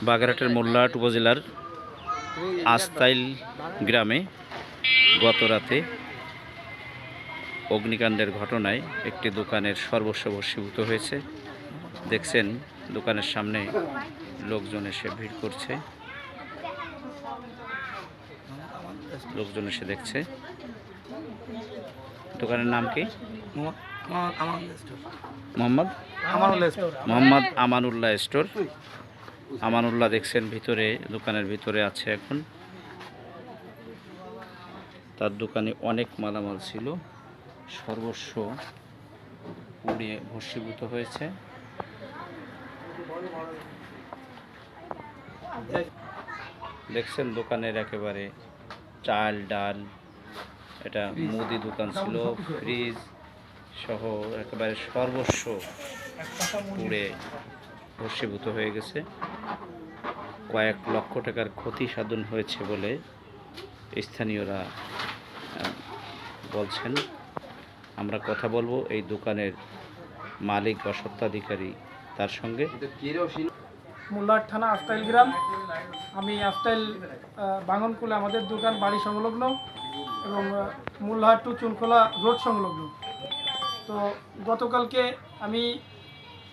বাগেরহাটের মোল্লাহাট উপজেলার আস্তাইল গ্রামে গত রাতে অগ্নিকাণ্ডের ঘটনায় একটি দোকানের সর্বস্ব ভস্মীভূত হয়েছে। দেখছেন দোকানের সামনে লোকজন এসে ভিড় করছে, লোকজন এসে দেখছে। দোকানের নাম কি? মোহাম্মদ আমানুল্লাহ স্টোর। আমানুল্লাহ দেখছেন ভিতরে, দোকানের ভিতরে আছে এখন। তার দোকানে অনেক মালামাল ছিল, সর্বস্ব পুড়িয়ে ভস্মীভূত হয়েছে। দেখছেন দোকানের একেবারে চাল ডাল, এটা মুদি দোকান ছিল, ফ্রিজ সহ একেবারে সর্বস্ব পুড়ে ভস্মীভূত হয়ে গেছে। কয়েক লক্ষ টাকার ক্ষতি সাধন হয়েছে বলে স্থানীয়রা বলছেন। আমরা কথা বলবো এই দোকানের মালিক বা স্বত্বাধিকারী তার সঙ্গে। মোল্লাহাট থানা আস্তাইল গ্রাম। আমি আস্তাইল বাঙনকুলে আমাদের দোকান বাড়ি সংলগ্ন এবং মোল্লাহাট টু চুনখোলা রোড সংলগ্ন। তো গতকালকে আমি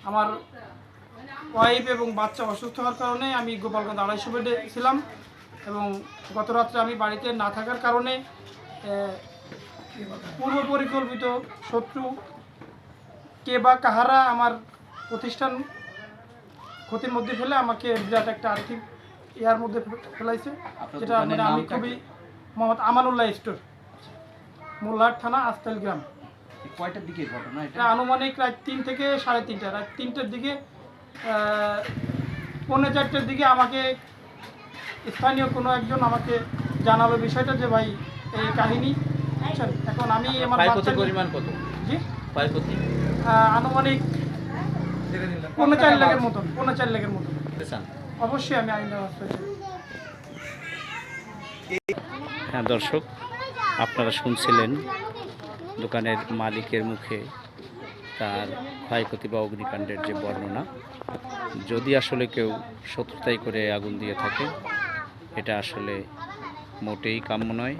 আমার ওয়াইফ এবং বাচ্চা অসুস্থ হওয়ার কারণে আমি গোপালগঞ্জ 250 বেডে ছিলাম এবং গত রাত্রে আমি বাড়িতে না থাকার কারণে পূর্ব পরিকল্পিত শত্রু কে বা কাহারা আমার প্রতিষ্ঠান ক্ষতির মধ্যে ফেলে আমাকে বিরাট একটা আর্থিক ইয়ার মধ্যে ফেলাইছে, যেটা মানে আমি খুবই মোহাম্মদ আমানুল্লাহ স্টোর, মোল্লাহাট থানা আস্তাইল গ্রাম। কয়টার দিকে ঘটনা এটা? আনুমানিক রাত 3 থেকে 3:30, রাত 3টের দিকে, 3:45-র দিকে আমাকে স্থানীয় কোনো একজন আমাকে জানালো বিষয়টা যে ভাই এই কাহিনী। এখন আমি আমার ক্ষয়ক্ষতির পরিমাণ কত? জি, ক্ষয়ক্ষতি আনুমানিক 4.5 লাখের মতন। 4.5 লাখের মতন। অবশ্যই আমি আইন ব্যবস্থা চাই। হ্যাঁ দর্শক, আপনারা শুনছিলেন দোকানের মালিকের মুখে তার ক্ষয়ক্ষতি বা অগ্নিকাণ্ডের যে বর্ণনা। যদি আসলে কেউ শত্রুতাই করে আগুন দিয়ে থাকে, এটা আসলে মোটেই কাম্য নয়।